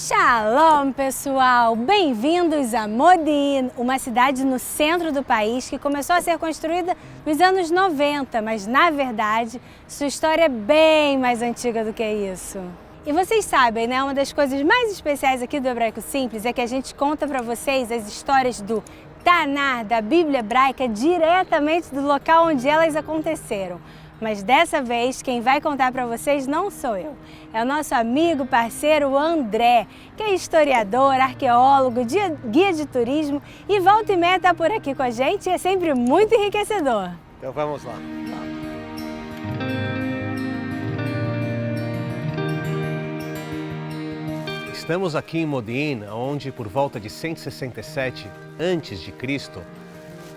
Shalom, pessoal! Bem-vindos a Modi'in, uma cidade no centro do país que começou a ser construída nos anos 90, mas na verdade sua história é bem mais antiga do que isso. E vocês sabem, né? Uma das coisas mais especiais aqui do Hebraico Simples é que a gente conta para vocês as histórias do Tanar, da Bíblia Hebraica, diretamente do local onde elas aconteceram. Mas dessa vez, quem vai contar para vocês não sou eu. É o nosso amigo, parceiro André, que é historiador, arqueólogo, guia de turismo e volta e meia está por aqui com a gente e é sempre muito enriquecedor. Então vamos lá. Estamos aqui em Modi'in, onde por volta de 167 a.C.,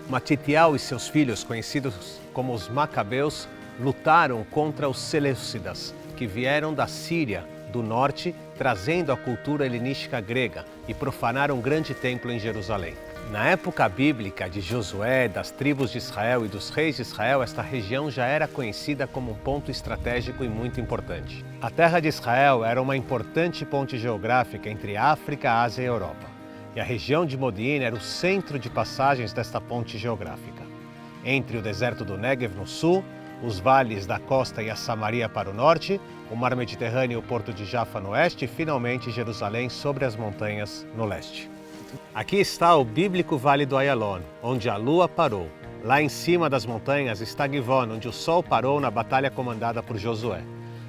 Matitial e seus filhos, conhecidos como os Macabeus, lutaram contra os Seleucidas, que vieram da Síria do norte, trazendo a cultura helenística grega e profanaram um grande templo em Jerusalém. Na época bíblica de Josué, das tribos de Israel e dos reis de Israel, esta região já era conhecida como um ponto estratégico e muito importante. A terra de Israel era uma importante ponte geográfica entre África, Ásia e Europa. E a região de Modi'in era o centro de passagens desta ponte geográfica. Entre o deserto do Negev no sul, os vales da costa e a Samaria para o norte, o mar Mediterrâneo e o porto de Jaffa no oeste e finalmente Jerusalém sobre as montanhas no leste. Aqui está o bíblico Vale do Ayalon, onde a lua parou. Lá em cima das montanhas está Givon, onde o sol parou na batalha comandada por Josué.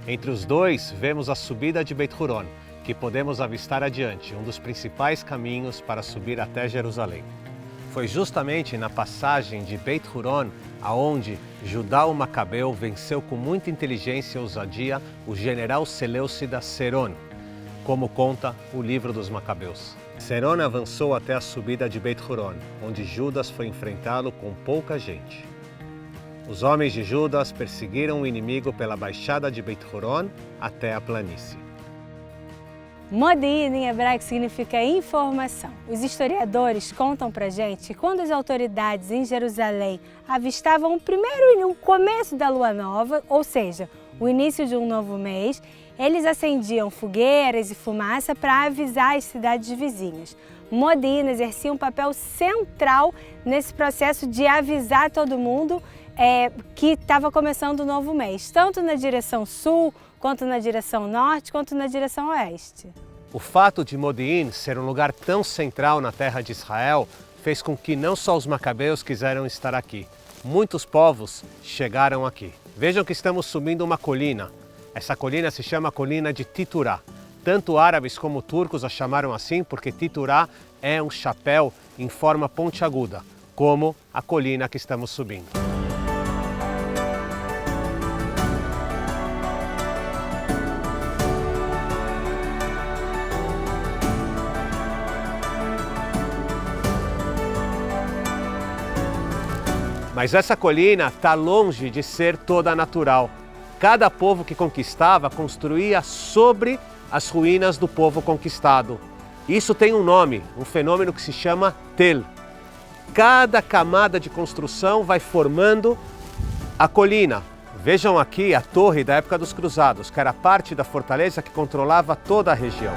Entre os dois vemos a subida de Beit Huron, que podemos avistar adiante, um dos principais caminhos para subir até Jerusalém. Foi justamente na passagem de Beit Huron aonde Judá o Macabeu venceu com muita inteligência e ousadia o general Seleucida Seron, como conta o livro dos Macabeus. Seron avançou até a subida de Beit Huron, onde Judas foi enfrentá-lo com pouca gente. Os homens de Judas perseguiram o inimigo pela baixada de Beit Huron até a planície. Modi'in em hebraico significa informação. Os historiadores contam pra gente que quando as autoridades em Jerusalém avistavam o começo da lua nova, ou seja, o início de um novo mês, eles acendiam fogueiras e fumaça para avisar as cidades vizinhas. Modi'in exercia um papel central nesse processo de avisar todo mundo que estava começando o novo mês, tanto na direção sul, quanto na direção norte, quanto na direção oeste. O fato de Modi'in ser um lugar tão central na terra de Israel fez com que não só os Macabeus quiseram estar aqui. Muitos povos chegaram aqui. Vejam que estamos subindo uma colina. Essa colina se chama Colina de Titurá. Tanto árabes como turcos a chamaram assim porque Titurá é um chapéu em forma pontiaguda, como a colina que estamos subindo. Mas essa colina está longe de ser toda natural. Cada povo que conquistava construía sobre as ruínas do povo conquistado. Isso tem um nome, um fenômeno que se chama tel. Cada camada de construção vai formando a colina. Vejam aqui a torre da época dos cruzados, que era parte da fortaleza que controlava toda a região.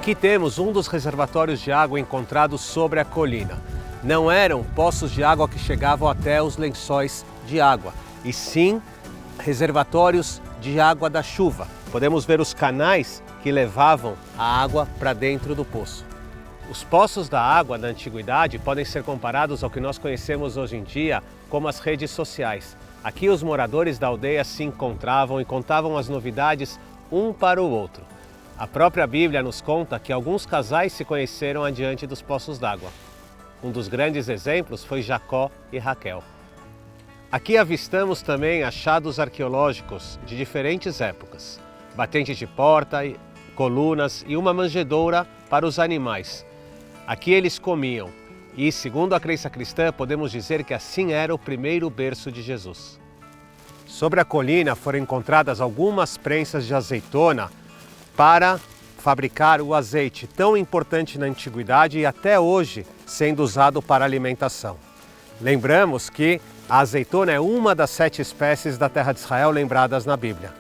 Aqui temos um dos reservatórios de água encontrados sobre a colina. Não eram poços de água que chegavam até os lençóis de água, e sim reservatórios de água da chuva. Podemos ver os canais que levavam a água para dentro do poço. Os poços da água da antiguidade podem ser comparados ao que nós conhecemos hoje em dia como as redes sociais. Aqui os moradores da aldeia se encontravam e contavam as novidades um para o outro. A própria Bíblia nos conta que alguns casais se conheceram adiante dos poços d'água. Um dos grandes exemplos foi Jacó e Raquel. Aqui avistamos também achados arqueológicos de diferentes épocas. Batentes de porta, colunas e uma manjedoura para os animais. Aqui eles comiam e, segundo a crença cristã, podemos dizer que assim era o primeiro berço de Jesus. Sobre a colina foram encontradas algumas prensas de azeitona para fabricar o azeite tão importante na antiguidade e até hoje sendo usado para alimentação. Lembramos que a azeitona é uma das 7 espécies da terra de Israel lembradas na Bíblia.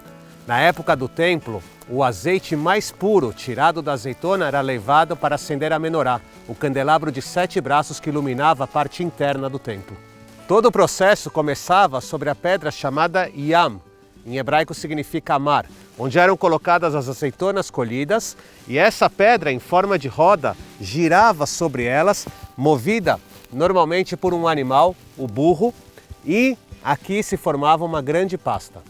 Na época do templo, o azeite mais puro tirado da azeitona era levado para acender a menorá, o candelabro de 7 braços que iluminava a parte interna do templo. Todo o processo começava sobre a pedra chamada yam, em hebraico significa mar, onde eram colocadas as azeitonas colhidas, e essa pedra em forma de roda girava sobre elas, movida normalmente por um animal, o burro, e aqui se formava uma grande pasta.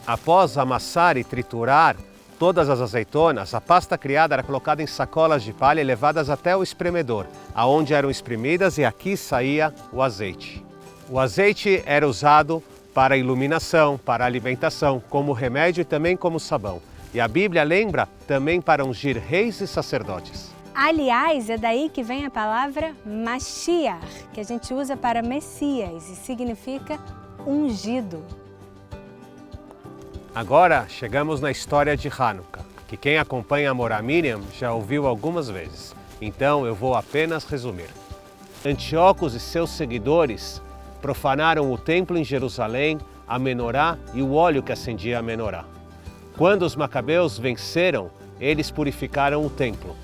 Após amassar e triturar todas as azeitonas, a pasta criada era colocada em sacolas de palha e levadas até o espremedor, aonde eram espremidas e aqui saía o azeite. O azeite era usado para iluminação, para alimentação, como remédio e também como sabão. E a Bíblia lembra também para ungir reis e sacerdotes. Aliás, é daí que vem a palavra Mashiach, que a gente usa para Messias e significa ungido. Agora chegamos na história de Hanukkah, que quem acompanha a Morah Miriam já ouviu algumas vezes. Então eu vou apenas resumir. Antíocos e seus seguidores profanaram o templo em Jerusalém, a menorá e o óleo que acendia a menorá. Quando os macabeus venceram, eles purificaram o templo.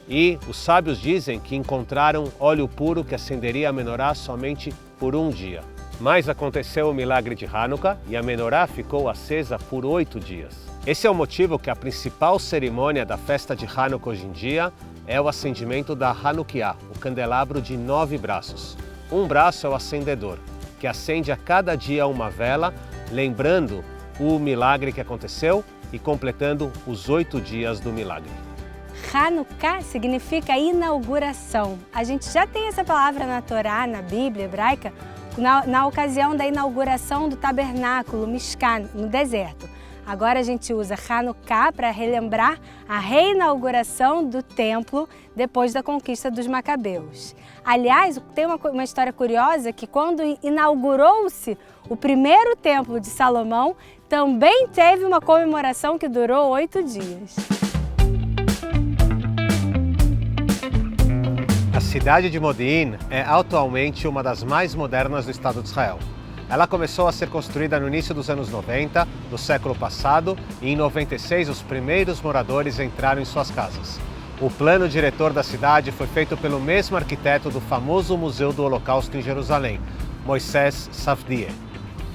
E os sábios dizem que encontraram óleo puro que acenderia a menorá somente por um dia. Mas aconteceu o milagre de Hanukkah e a menorá ficou acesa por 8 dias. Esse é o motivo que a principal cerimônia da festa de Hanukkah hoje em dia é o acendimento da Hanukiah, o candelabro de 9 braços. Um braço é o acendedor, que acende a cada dia uma vela, lembrando o milagre que aconteceu e completando os 8 dias do milagre. Hanukkah significa inauguração. A gente já tem essa palavra na Torá, na Bíblia hebraica, na ocasião da inauguração do tabernáculo Mishkan, no deserto. Agora a gente usa Hanukkah para relembrar a reinauguração do templo depois da conquista dos macabeus. Aliás, tem uma história curiosa que quando inaugurou-se o primeiro templo de Salomão, também teve uma comemoração que durou 8 dias. A cidade de Modi'in é atualmente uma das mais modernas do Estado de Israel. Ela começou a ser construída no início dos anos 90 do século passado e em 96 os primeiros moradores entraram em suas casas. O plano diretor da cidade foi feito pelo mesmo arquiteto do famoso Museu do Holocausto em Jerusalém, Moisés Safdie.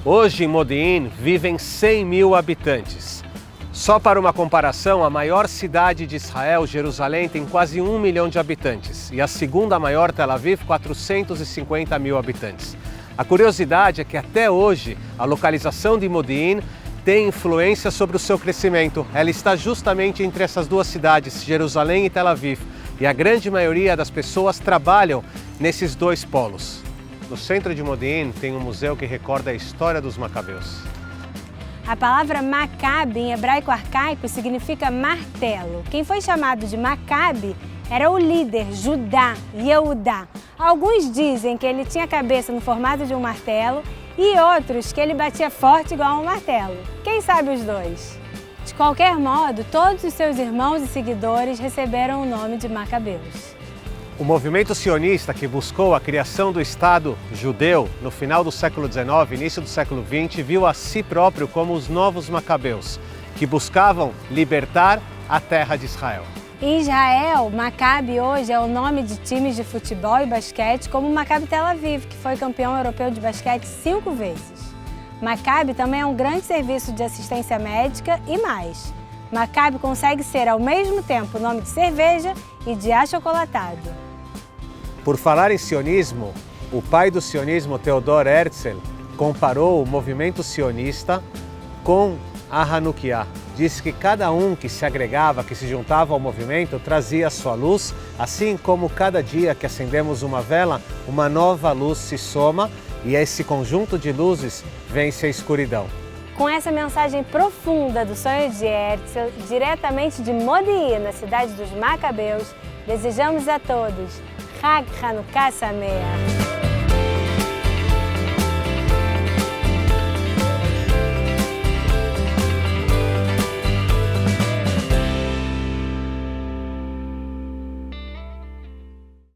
Hoje em Modi'in vivem 100 mil habitantes. Só para uma comparação, a maior cidade de Israel, Jerusalém, tem quase 1 milhão de habitantes e a segunda maior, Tel Aviv, 450 mil habitantes. A curiosidade é que até hoje a localização de Modi'in tem influência sobre o seu crescimento. Ela está justamente entre essas duas cidades, Jerusalém e Tel Aviv, e a grande maioria das pessoas trabalham nesses dois polos. No centro de Modi'in tem um museu que recorda a história dos macabeus. A palavra Macabe, em hebraico arcaico, significa martelo. Quem foi chamado de Macabe era o líder Judá, Yehudá. Alguns dizem que ele tinha a cabeça no formato de um martelo e outros que ele batia forte igual a um martelo. Quem sabe os dois? De qualquer modo, todos os seus irmãos e seguidores receberam o nome de Macabeus. O movimento sionista que buscou a criação do Estado judeu no final do século XIX, início do século XX, viu a si próprio como os novos macabeus, que buscavam libertar a terra de Israel. Em Israel, Maccabi hoje é o nome de times de futebol e basquete, como o Maccabi Tel Aviv, que foi campeão europeu de basquete 5 vezes. Maccabi também é um grande serviço de assistência médica e mais. Maccabi consegue ser ao mesmo tempo nome de cerveja e de achocolatado. Por falar em sionismo, o pai do sionismo, Theodor Herzl, comparou o movimento sionista com a Hanukiah. Disse que cada um que se agregava, que se juntava ao movimento, trazia a sua luz, assim como cada dia que acendemos uma vela, uma nova luz se soma e esse conjunto de luzes vence a escuridão. Com essa mensagem profunda do sonho de Herzl, diretamente de Modi'in, na cidade dos Macabeus, desejamos a todos Chag Hanukkah Sameach.